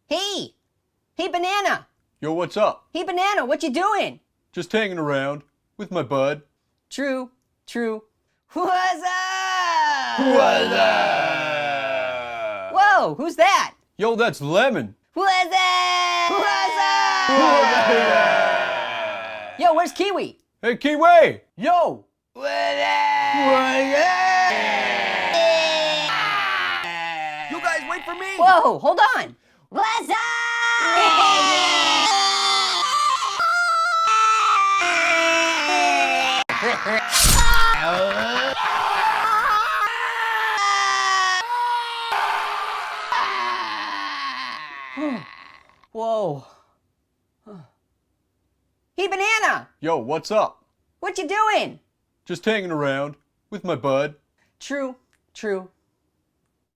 Hey! Hey, Banana! Yo, what's up? Hey, Banana, what you doing? Just hanging around with my bud. True. WAZZA! WAZZA! Whoa, who's that? Yo, that's Lemon. WAZZA! WAZZA! Yo, where's Kiwi? Hey, Kiwi! Yo! You guys wait for me! Whoa, hold on! WAZZA! Whoa. Hey, Banana! Yo, what's up? What you doing? Just hanging around with my bud. True.